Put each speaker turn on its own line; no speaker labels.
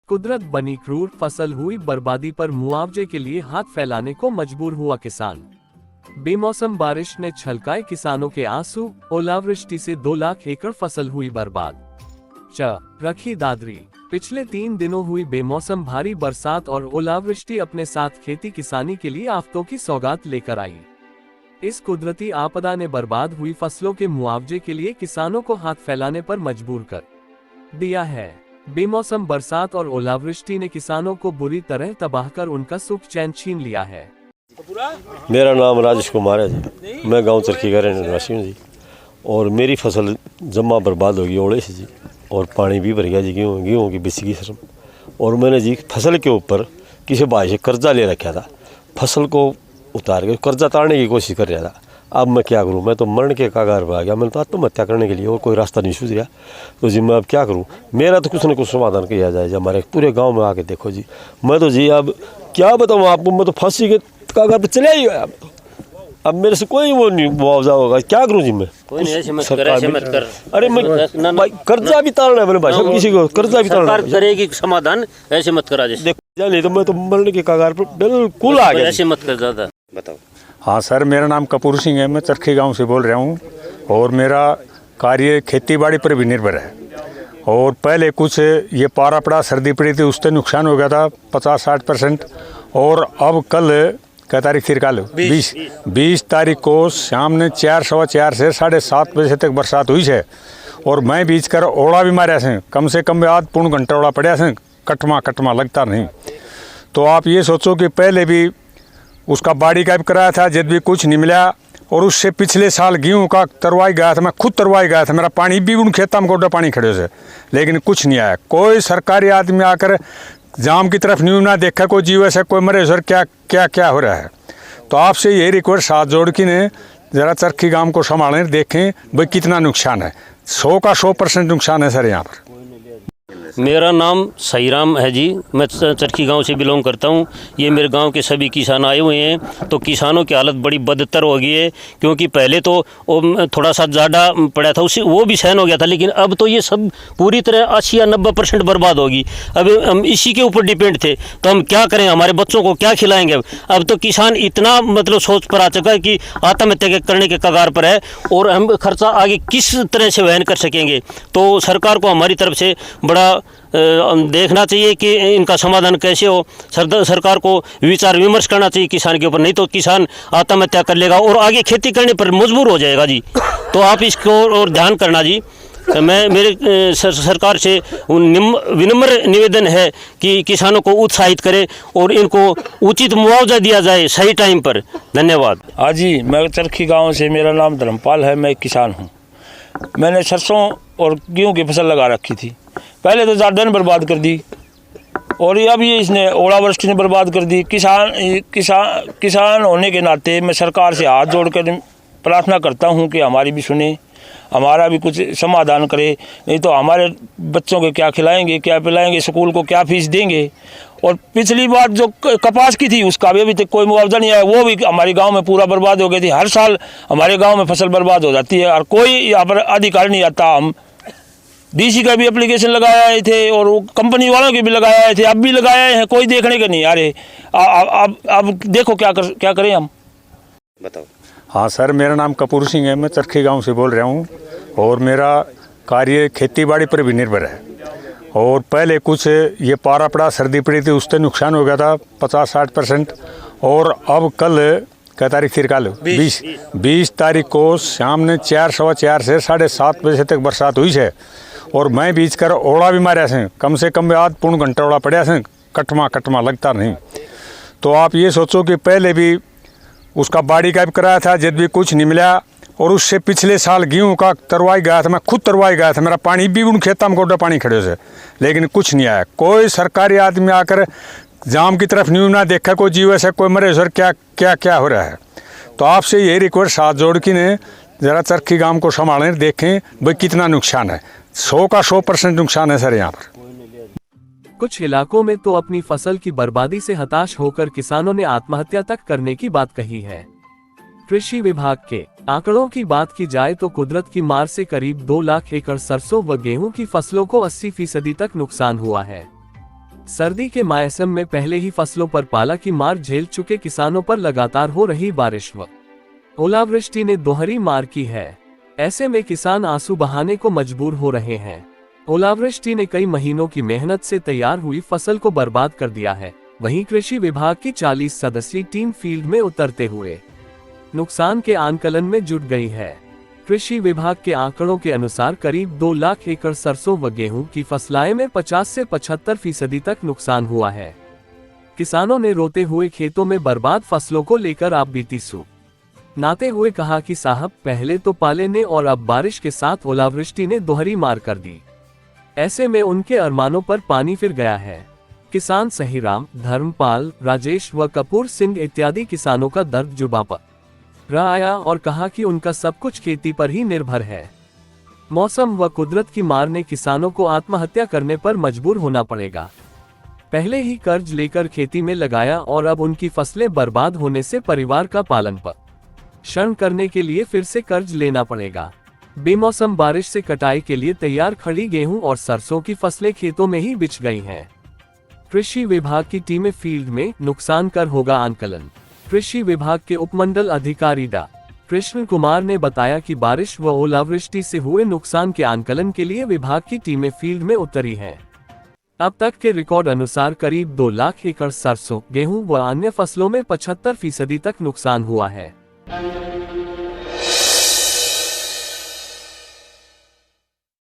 कुदरत बनी क्रूर, फसल हुई बर्बादी पर मुआवजे के लिए हाथ फैलाने को मजबूर हुआ किसान। बेमौसम बारिश ने छलकाए किसानों के आंसू, ओलावृष्टि से 2 लाख एकड़ फसल हुई बर्बाद। रखी दादरी। पिछले 3 दिनों हुई बेमौसम भारी बरसात और ओलावृष्टि अपने साथ खेती किसानी के लिए आफतों की सौगात लेकर आई। इस कुदरती आपदा ने बर्बाद हुई फसलों के मुआवजे के लिए किसानों को हाथ फैलाने पर मजबूर कर दिया है। बेमौसम बरसात और ओलावृष्टि ने किसानों को बुरी तरह तबाह कर उनका सुख चैन छीन लिया है।
मेरा नाम राजेश कुमार है जी। मैं गांव चरखी का रहने निवासी हूँ जी। और मेरी फसल जम्मा बर्बाद हो गई ओले से जी। और पानी भी भर गया जी गेहूँ की बिस्की शर्म। और मैंने जी फसल के ऊपर किसी भाई से कर्जा ले रखा था। फसल को उतार के कर्जा तारने की कोशिश कर रहा था। अब मैं क्या करूं? मैं तो मरण के कगार पर आ गया। मैंने तो आत्महत्या करने के लिए और कोई रास्ता नहीं सूझ रहा। तो जी मैं अब क्या करूं? मेरा तो कुछ न कुछ समाधान किया जाए। हमारे पूरे गांव में आके देखो जी। मैं तो जी अब क्या बताऊं आपको, मैं तो फांसी के कगार पर चले ही गया। अब मेरे से कोई वो नहीं मुआवजा होगा। क्या करूं जी मैं? अरे मैं कर्जा भी तारना है मेरे भाई साहब, किसी को कर्जा भी तारना
करेगी समाधान। ऐसे मत करा
देखो नहीं तो मैं तो मरने के कगार पर बिल्कुल आ गया।
ऐसे मत कर ज्यादा। बताओ।
हाँ सर, मेरा नाम कपूर सिंह है। मैं चरखी गांव से बोल रहा हूँ और मेरा कार्य खेती बाड़ी पर भी निर्भर है। और पहले कुछ ये पारा पड़ा, सर्दी पड़ी थी, उससे नुकसान हो गया था 50-60%। और अब कल क्या तारीख थी? कल 20 तारीख को शाम ने 4 सवा 4 से 7:30 बजे तक बरसात हुई है। और मैं बीच कर ओड़ा भी मारे से कम से कम आध पौन घंटा ओड़ा पड़ा से, कटमा लगता नहीं। तो आप ये सोचो कि पहले भी उसका बाड़ी का भी कराया था, जब भी कुछ नहीं मिला। और उससे पिछले साल गेहूं का तरवाई गया था, मैं खुद तरवाई गया था। मेरा पानी भी उन खेतों में गोड्डा पानी खड़े से, लेकिन कुछ नहीं आया। कोई सरकारी आदमी आकर जाम की तरफ न्यू ना देखा, कोई जीव ऐसा कोई मरे सर क्या हो रहा है। तो आपसे यही रिक्वेस्ट हाथ जोड़ के ने ज़रा चरखी गांव को संभालें, देखें भाई कितना नुकसान है। 100 का 100% नुकसान है सर यहाँ पर।
मेरा नाम सहीराम है जी। मैं चरखी गांव से बिलोंग करता हूं। ये मेरे गांव के सभी किसान आए हुए हैं। तो किसानों की हालत बड़ी बदतर हो गई है, क्योंकि पहले तो थोड़ा सा ज़्यादा पड़ा था, उससे वो भी सहन हो गया था। लेकिन अब तो ये सब पूरी तरह 80 या 90% बर्बाद होगी। अब हम इसी के ऊपर डिपेंड थे, तो हम क्या करें? हमारे बच्चों को क्या खिलाएंगे? अब तो किसान इतना सोच पर आ चुका है कि आत्महत्या करने के कगार पर है। और हम खर्चा आगे किस तरह से वहन कर सकेंगे? तो सरकार को हमारी तरफ से बड़ा देखना चाहिए कि इनका समाधान कैसे हो। सरकार को विचार विमर्श करना चाहिए किसान के ऊपर, नहीं तो किसान आत्महत्या कर लेगा और आगे खेती करने पर मजबूर हो जाएगा जी। तो आप इसको और ध्यान करना जी। मैं मेरे सरकार से विनम्र निवेदन है कि किसानों को उत्साहित करे और इनको उचित मुआवजा दिया जाए सही टाइम पर। धन्यवाद।
हाँ जी, मैं चरखी गाँव से, मेरा नाम धर्मपाल है। मैं किसान हूँ। मैंने सरसों और गेहूँ की फसल लगा रखी थी। पहले तो ज़्यादा ने बर्बाद कर दी और अब ये इसने ओलावृष्टि ने बर्बाद कर दी। किसान होने के नाते मैं सरकार से हाथ जोड़कर प्रार्थना करता हूँ कि हमारी भी सुने, हमारा भी कुछ समाधान करे। नहीं तो हमारे बच्चों को क्या खिलाएंगे, क्या पिलाएंगे, स्कूल को क्या फीस देंगे। और पिछली बार जो कपास की थी उसका भी अभी तक कोई मुआवजा नहीं आया, वो भी हमारे गांव में पूरा बर्बाद हो गई थी। हर साल हमारे गांव में फसल बर्बाद हो जाती है और कोई यहाँ पर अधिकारी नहीं आता। हम डीसी का भी एप्लीकेशन लगाए थे और कंपनी वालों के भी लगाए थे, अब भी लगाए हैं, कोई देखने के नहीं आ रहे। अब देखो क्या करें हम?
बताओ।
हाँ सर, मेरा नाम कपूर सिंह है। मैं चरखी गांव से बोल रहा हूँ और मेरा कार्य खेती बाड़ी पर भी निर्भर है। और पहले कुछ ये पारा पड़ा, सर्दी पड़ी थी, उससे नुकसान हो गया था 50-60%। और अब कल क्या तारीख थी? कल 20 तारीख को शाम ने 4 सवा 4 से 7:30 बजे तक बरसात हुई है। और मैं बीच कर ओड़ा भी मारे से कम से कम आध पौन घंटा ओड़ा पड़ा से, कटमा लगता नहीं। तो आप ये सोचो कि पहले भी उसका बाड़ी का भी कराया था, जब भी कुछ नहीं मिला। और उससे पिछले साल गेहूं का तरवाई गया था, मैं खुद तरवाई गया था। मेरा पानी भी उन खेतों में गोड्डा पानी खड़े से, लेकिन कुछ नहीं आया। कोई सरकारी आदमी आकर जाम की तरफ न्यू ना देखा, कोई जीव ऐसा कोई मरे सर क्या हो रहा है। तो आपसे यही रिक्वेस्ट हाथ जोड़ के ने ज़रा चरखी गांव को संभालें, देखें भाई कितना नुकसान है। 100 का 100% नुकसान है सर यहाँ पर।
कुछ इलाकों में तो अपनी फसल की बर्बादी से हताश होकर किसानों ने आत्महत्या तक करने की बात कही है। कृषि विभाग के आंकड़ों की बात की जाए तो कुदरत की मार से करीब 2 लाख एकड़ सरसों व गेहूं की फसलों को 80% तक नुकसान हुआ है। सर्दी के मौसम में पहले ही फसलों पर पाला की मार झेल चुके किसानों पर लगातार हो रही बारिश व ओलावृष्टि ने दोहरी मार की है। ऐसे में किसान आंसू बहाने को मजबूर हो रहे हैं। ओलावृष्टि ने कई महीनों की मेहनत से तैयार हुई फसल को बर्बाद कर दिया है। वहीं कृषि विभाग की 40 सदस्यीय टीम फील्ड में उतरते हुए नुकसान के आंकलन में जुट गई है। कृषि विभाग के आंकड़ों के अनुसार करीब 2 लाख एकड़ सरसों व गेहूं की फसलाए में 50 से 75% तक नुकसान हुआ है। किसानों ने रोते हुए खेतों में बर्बाद फसलों को लेकर आप बीती नाते हुए कहा कि साहब, पहले तो पाले ने और अब बारिश के साथ ओलावृष्टि ने दोहरी मार कर दी। ऐसे में उनके अरमानों पर पानी फिर गया है। किसान सहीराम, धर्मपाल, राजेश व कपूर सिंह इत्यादि किसानों का दर्द जुबां पर आया और कहा कि उनका सब कुछ खेती पर ही निर्भर है। मौसम व कुदरत की मार ने किसानों को आत्महत्या करने पर मजबूर होना पड़ेगा। पहले ही कर्ज लेकर खेती में लगाया और अब उनकी फसलें बर्बाद होने से परिवार का पालन पोषण करने के लिए फिर से कर्ज लेना पड़ेगा। बेमौसम बारिश से कटाई के लिए तैयार खड़ी गेहूं और सरसों की फसलें खेतों में ही बिछ गई हैं। कृषि विभाग की टीमें फील्ड में नुकसान कर होगा आंकलन। कृषि विभाग के उपमंडल अधिकारी डा कृष्ण कुमार ने बताया कि बारिश व ओलावृष्टि से हुए नुकसान के आंकलन के लिए विभाग की टीमें फील्ड में उतरी हैं। अब तक के रिकॉर्ड अनुसार करीब 2 लाख एकड़ सरसों, गेहूं व अन्य फसलों में 75% तक नुकसान हुआ है।